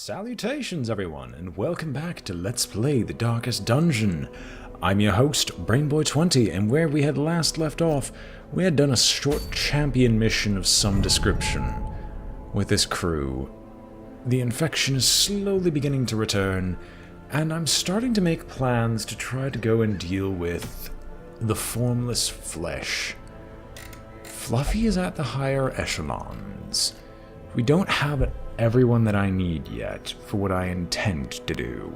Salutations everyone, and welcome back to Let's Play The Darkest Dungeon. I'm your host, BrainBoy20, and where we had last left off, we had done a short champion mission of some description with this crew. The infection is slowly beginning to return, and I'm starting to make plans to try to go and deal with the formless flesh. Fluffy is at the higher echelons. We don't have everyone that I need yet for what I intend to do.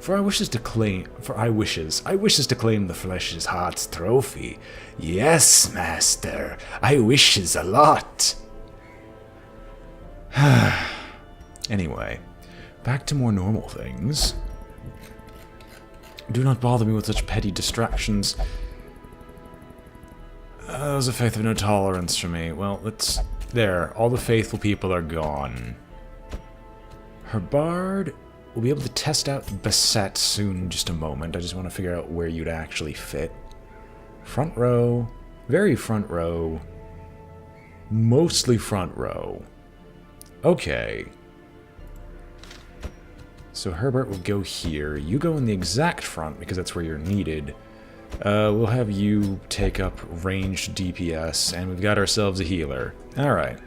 I wishes to claim the flesh's heart's trophy. Yes, master, I wishes a lot. Anyway, back to more normal things. Do not bother me with such petty distractions. Those of faith have no tolerance for me. Well, there, all the faithful people are gone. Her bard will be able to test out Beset soon in just a moment. I just want to figure out where you'd actually fit. Front row, very front row, mostly front row. Okay. So Herbert will go here. You go in the exact front because that's where you're needed. We'll have you take up ranged DPS, and we've got ourselves a healer. Alright.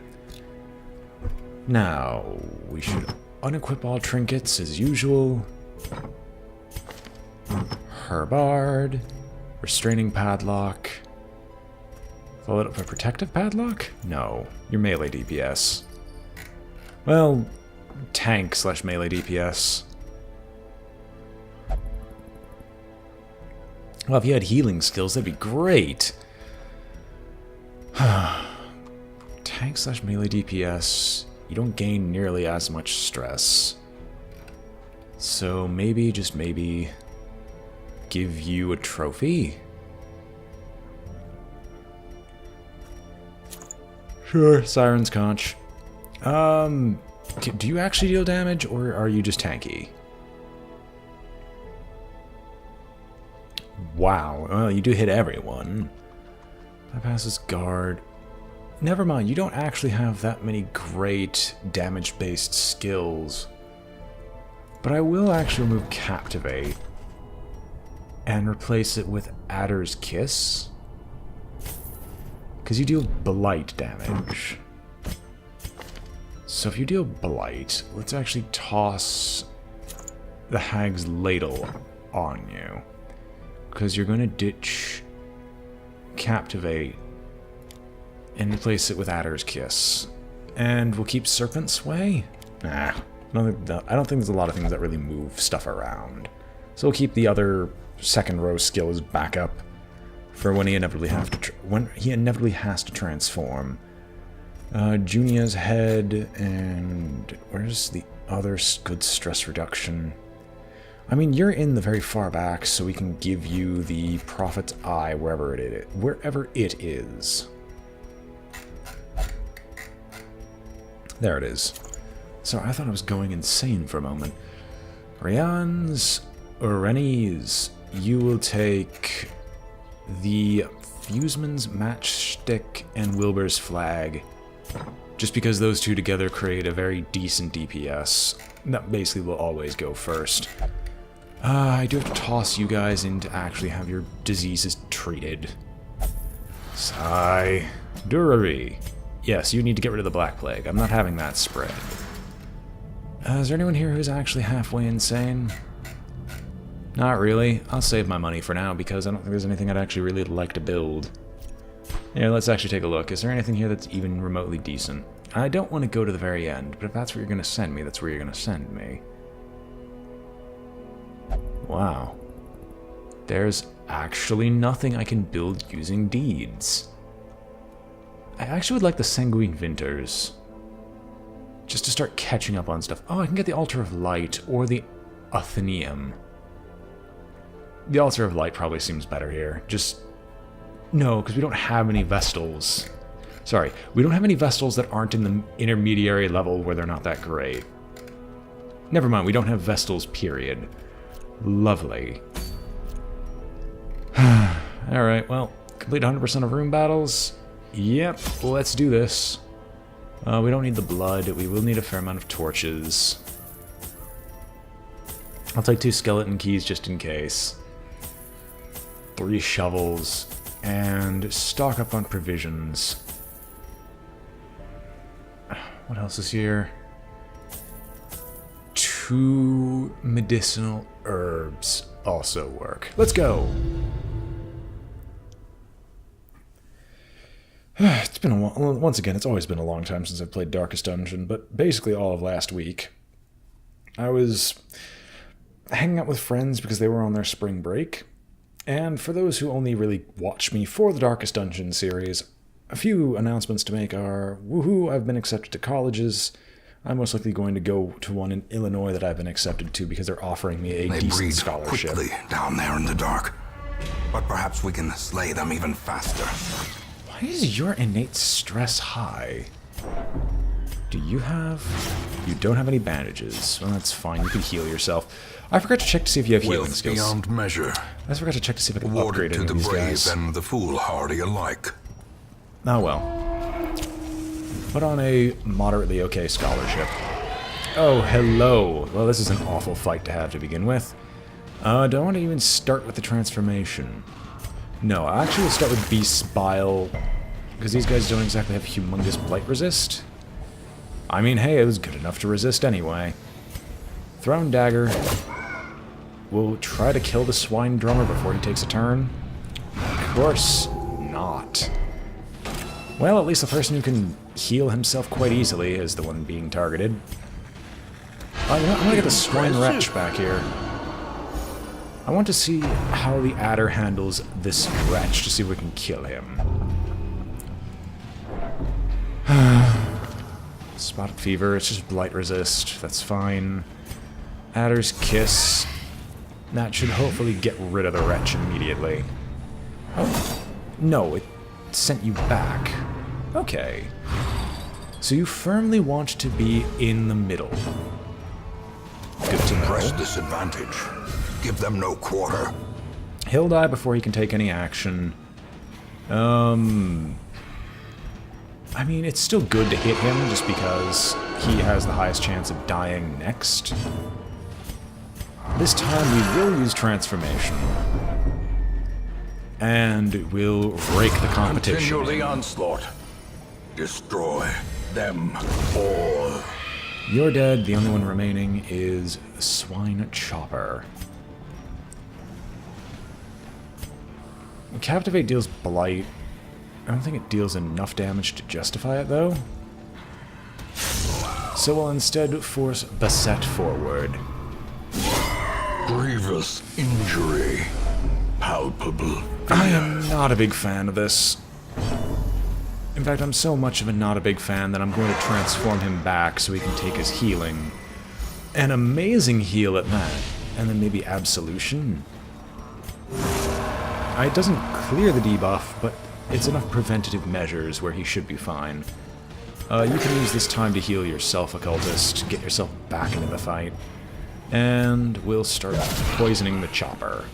Now, we should unequip all trinkets as usual. Herbard. Restraining padlock. Follow it up with protective padlock? No. You're melee DPS. Well, tank / melee DPS. Well, if you had healing skills, that'd be great. Tank / melee DPS, you don't gain nearly as much stress. So maybe, just maybe, give you a trophy? Sure, Siren's Conch. Do you actually deal damage, or are you just tanky? Wow, well, you do hit everyone. Bypasses guard. Never mind, you don't actually have that many great damage-based skills. But I will actually remove Captivate and replace it with Adder's Kiss. Because you deal Blight damage. So if you deal Blight, let's actually toss the Hag's Ladle on you. Because you're going to ditch Captivate and replace it with Adder's Kiss. And we'll keep Serpent Sway? Nah, I don't think there's a lot of things that really move stuff around. So we'll keep the other second row skill as backup for when he inevitably has to transform. Junia's Head, and where's the other good stress reduction? I mean, you're in the very far back, so we can give you the Prophet's Eye wherever it is. There it is. So I thought I was going insane for a moment. Rennies, you will take the Fuseman's Matchstick and Wilbur's Flag, just because those two together create a very decent DPS. That basically will always go first. I do have to toss you guys in to actually have your diseases treated. Sigh. Durary. Yes, you need to get rid of the Black Plague. I'm not having that spread. Is there anyone here who's actually halfway insane? Not really. I'll save my money for now because I don't think there's anything I'd actually really like to build. Here, let's actually take a look. Is there anything here that's even remotely decent? I don't want to go to the very end, but if that's where you're going to send me, that's where you're going to send me. Wow. There's actually nothing I can build using deeds. I actually would like the Sanguine Vinters. Just to start catching up on stuff. Oh, I can get the Altar of Light or the Athenaeum. The Altar of Light probably seems better here. No, because we don't have any Vestals. Sorry, we don't have any Vestals that aren't in the intermediary level where they're not that great. Never mind, we don't have Vestals, period. Lovely. Alright, well, complete 100% of room battles. Yep, let's do this. We don't need the blood. We will need a fair amount of torches. I'll take 2 skeleton keys just in case. 3 shovels. And stock up on provisions. What else is here? 2 medicinal herbs also work. Let's go! It's been once again, it's always been a long time since I've played Darkest Dungeon, but basically all of last week. I was hanging out with friends because they were on their spring break, and for those who only really watch me for the Darkest Dungeon series, a few announcements to make are, woohoo, I've been accepted to colleges. I'm most likely going to go to one in Illinois that I've been accepted to because they're offering me a decent scholarship. They breed quickly down there in the dark, but perhaps we can slay them even faster. Why is your innate stress high? Do you have... You don't have any bandages. Well, that's fine. You can heal yourself. I forgot to check to see if you have healing skills. Beyond measure. I forgot to check to see if I can upgrade any of these guys. To the brave and the foolhardy alike. Oh well. Put on a moderately okay scholarship. Oh, hello. Well, this is an awful fight to have to begin with. Do I want to even start with the transformation? No, I actually will start with Beast's Bile, because these guys don't exactly have humongous blight resist. I mean, hey, it was good enough to resist anyway. Thrown Dagger. We'll try to kill the Swine Drummer before he takes a turn. Of course not. Well, at least the person who can heal himself quite easily is the one being targeted. I'm gonna get the Swine Wretch back here. I want to see how the Adder handles this wretch to see if we can kill him. Spotted Fever, it's just blight resist, that's fine. Adder's Kiss. That should hopefully get rid of the wretch immediately. Oh, no, it sent you back. Okay. So you firmly want to be in the middle. Good to know. Press this advantage. Give them no quarter. He'll die before he can take any action. I mean, it's still good to hit him just because he has the highest chance of dying next. This time we will use transformation. And we'll rake the competition. Continue the onslaught. Destroy them all. You're dead. The only one remaining is Swine Chopper. Captivate deals blight. I don't think it deals enough damage to justify it, though. So we'll instead force Beset forward. Grievous injury. Palpable. I am not a big fan of this. In fact, I'm so much of a not a big fan that I'm going to transform him back so he can take his healing. An amazing heal at that. And then maybe Absolution. It doesn't clear the debuff, but it's enough preventative measures where he should be fine. You can use this time to heal yourself, Occultist, get yourself back into the fight. And we'll start poisoning the Chopper.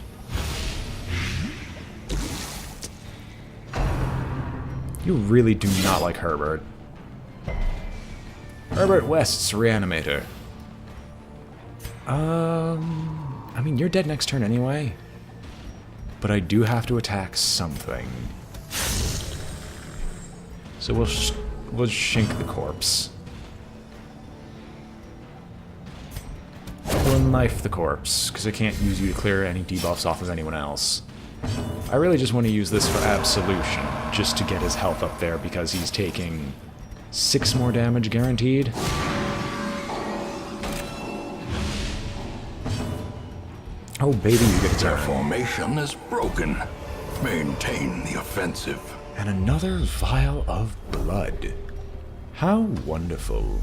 You really do not like Herbert. Herbert West's Reanimator. I mean, you're dead next turn anyway. But I do have to attack something. So we'll shink the corpse. We'll knife the corpse, because I can't use you to clear any debuffs off of anyone else. I really just want to use this for Absolution, just to get his health up there, because he's taking 6 more damage guaranteed. Oh, baby, you get a Their turn. formation is broken. Maintain the offensive. And another vial of blood. How wonderful.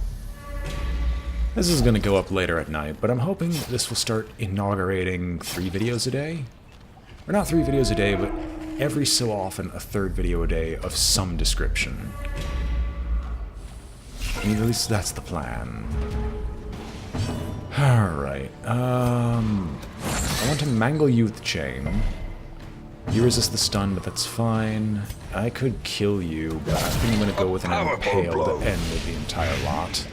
This is going to go up later at night, but I'm hoping this will start inaugurating 3 videos a day. Or not 3 videos a day, but every so often a 3rd video a day of some description. I mean, at least that's the plan. Alright, I want to mangle you with the chain. You resist the stun, but that's fine. I could kill you, but I think I'm going to go with an impale to end the entire lot.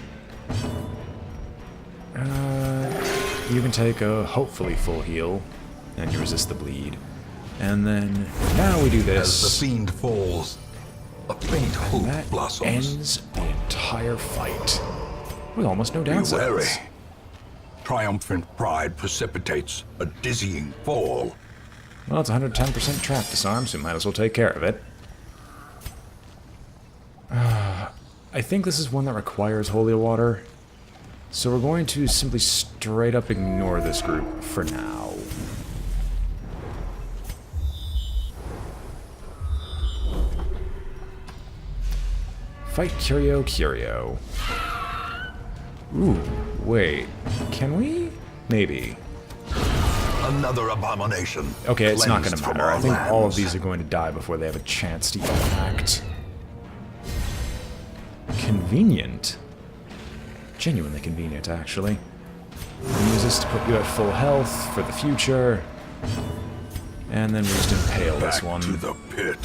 You can take a hopefully full heal, and you resist the bleed. And then, now we do this. As the fiend falls, a faint hope That blossoms. ends the entire fight. With almost no Be downsides. wary. Triumphant pride precipitates a dizzying fall. Well, it's 110% trap disarm, so we might as well take care of it. I think this is one that requires holy water. So we're going to simply straight up ignore this group for now. Fight Curio Curio. Ooh, wait. Can we? Maybe. Another abomination. Okay, it's not going cleansed to from matter. our I think all of lands. these are going to die before they have a chance to even act. Convenient. Genuinely convenient, actually. Use this to put you at full health for the future. And then we just impale this Back one. to the pit.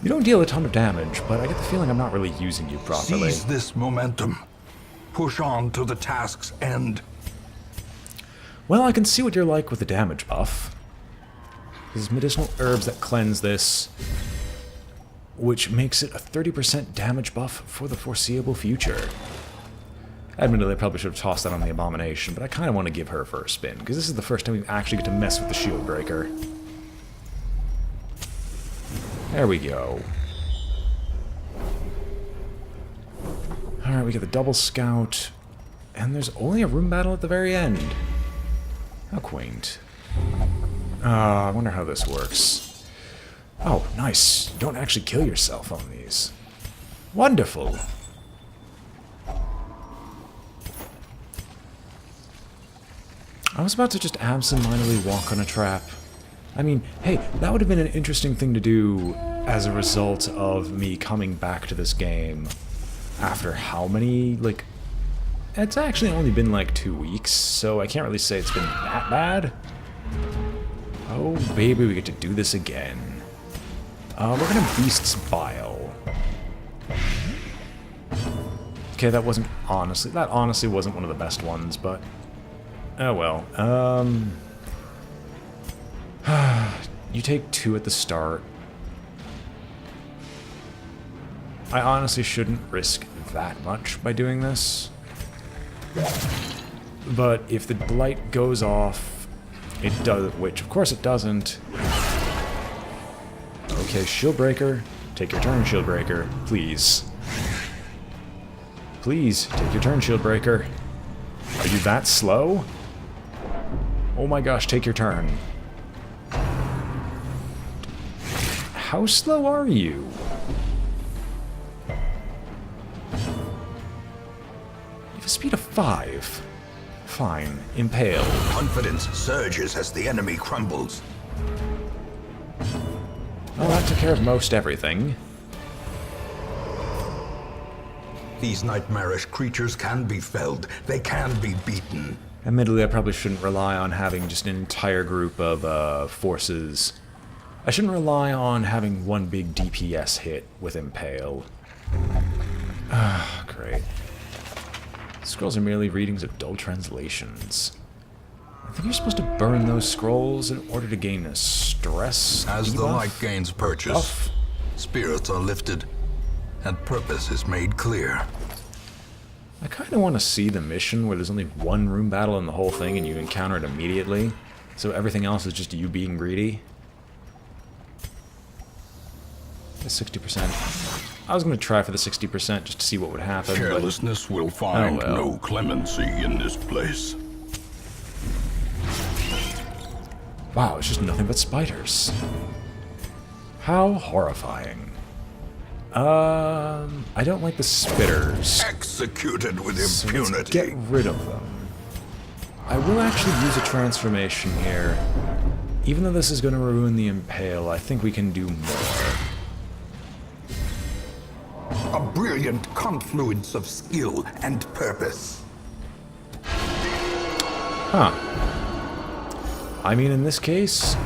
You don't deal a ton of damage, but I get the feeling I'm not really using you properly. Seize this momentum. Push on to the task's end. Well, I can see what you're like with the damage buff. There's medicinal herbs that cleanse this, which makes it a 30% damage buff for the foreseeable future. Admittedly, I probably should have tossed that on the Abomination, but I kind of want to give her first spin, because this is the first time we actually get to mess with the shieldbreaker. There we go. Alright, we get the double scout, and there's only a room battle at the very end. How quaint. I wonder how this works. Oh, nice. You don't actually kill yourself on these. Wonderful. I was about to just absentmindedly walk on a trap. I mean, hey, that would have been an interesting thing to do as a result of me coming back to this game after how many, like... It's actually only been like 2 weeks, so I can't really say it's been that bad. Oh, baby, we get to do this again. We're gonna Beast's Bile. Okay, that honestly wasn't one of the best ones, but... Oh well. You take 2 at the start. I honestly shouldn't risk that much by doing this. But if the blight goes off, it does, which of course it doesn't. Okay, Shieldbreaker. Take your turn, Shieldbreaker. Please. Please, take your turn, Shieldbreaker. Are you that slow? Oh my gosh, take your turn. How slow are you? You have a speed of 5. Fine. Impale. Confidence surges as the enemy crumbles. Well, that took care of most everything. These nightmarish creatures can be felled. They can be beaten. Admittedly, I probably shouldn't rely on having just an entire group of forces. I shouldn't rely on having one big DPS hit with Impale. Ah, great. Scrolls are merely readings of dull translations. I think you're supposed to burn those scrolls in order to gain a stress As the debuff? light gains purchase, Buff? spirits are lifted, and purpose is made clear. I kind of want to see the mission where there's only one room battle in the whole thing and you encounter it immediately, so everything else is just you being greedy. 60%. I was going to try for the 60% just to see what would happen, but... Carelessness will find Oh, well. no clemency in this place. Wow, it's just nothing but spiders. How horrifying. I don't like the spitters. Executed with So let's impunity. get rid of them. I will actually use a transformation here. Even though this is going to ruin the Impale, I think we can do more. A brilliant confluence of skill and purpose. Huh. I mean, in this case,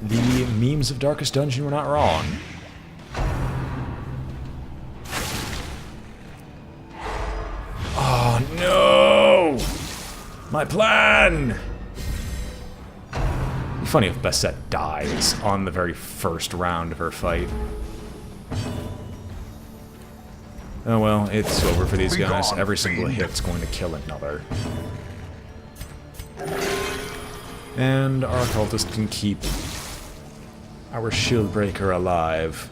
The memes of Darkest Dungeon were not wrong. Oh no! My plan! It'd be funny if Bassett dies on the very first round of her fight. Oh well, it's over for these guys. Every single hit's going to kill another. And our cultist can keep our shieldbreaker alive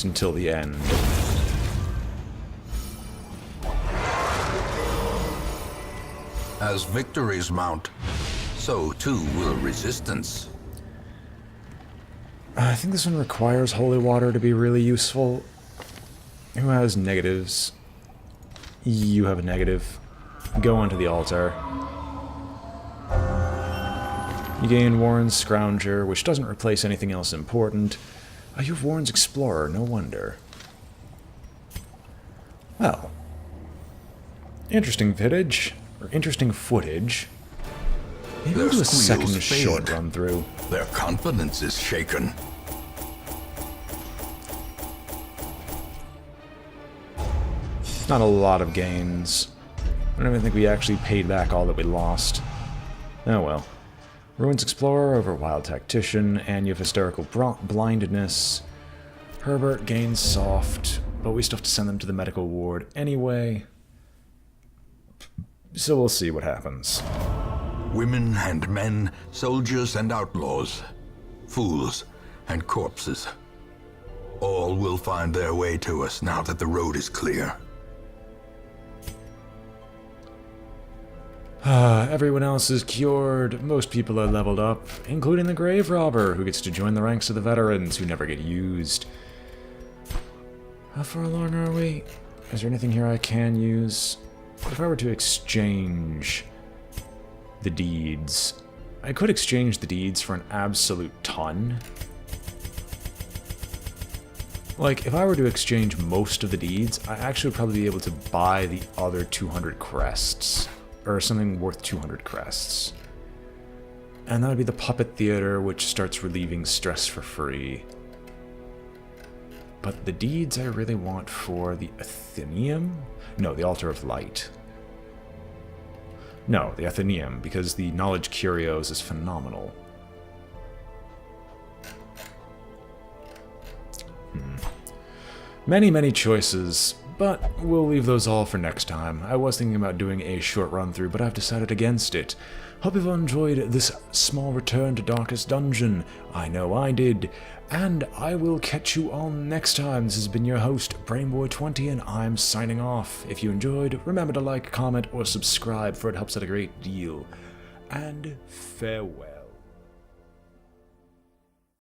until the end. As victories mount, so too will resistance. I think this one requires holy water to be really useful. Who has negatives? You have a negative. Go onto the altar. You gain Warren's Scrounger, which doesn't replace anything else important. Oh, you have Warren's Explorer, no wonder. Well. Interesting footage. Or interesting footage. Maybe we'll do a second short run through. Their confidence is shaken. Not a lot of gains. I don't even think we actually paid back all that we lost. Oh well. Ruins Explorer over Wild Tactician, and you have Hysterical Blindness. Herbert gains Soft, but we still have to send them to the medical ward anyway. So we'll see what happens. Women and men, soldiers and outlaws, fools and corpses. All will find their way to us now that the road is clear. Everyone else is cured, most people are leveled up, including the Grave Robber, who gets to join the ranks of the veterans who never get used. How far along are we? Is there anything here I can use? What if I were to exchange the deeds? I could exchange the deeds for an absolute ton. Like, if I were to exchange most of the deeds, I actually would probably be able to buy the other 200 crests. Or something worth 200 crests. And that would be the Puppet Theater, which starts relieving stress for free. But the deeds I really want for the Athenaeum? No, the Altar of Light. No, the Athenaeum, because the Knowledge Curios is phenomenal. Many, many choices. But we'll leave those all for next time. I was thinking about doing a short run through, but I've decided against it. Hope you've enjoyed this small return to Darkest Dungeon. I know I did. And I will catch you all next time. This has been your host, BrainBoy20, and I'm signing off. If you enjoyed, remember to like, comment, or subscribe, for it helps out a great deal. And farewell.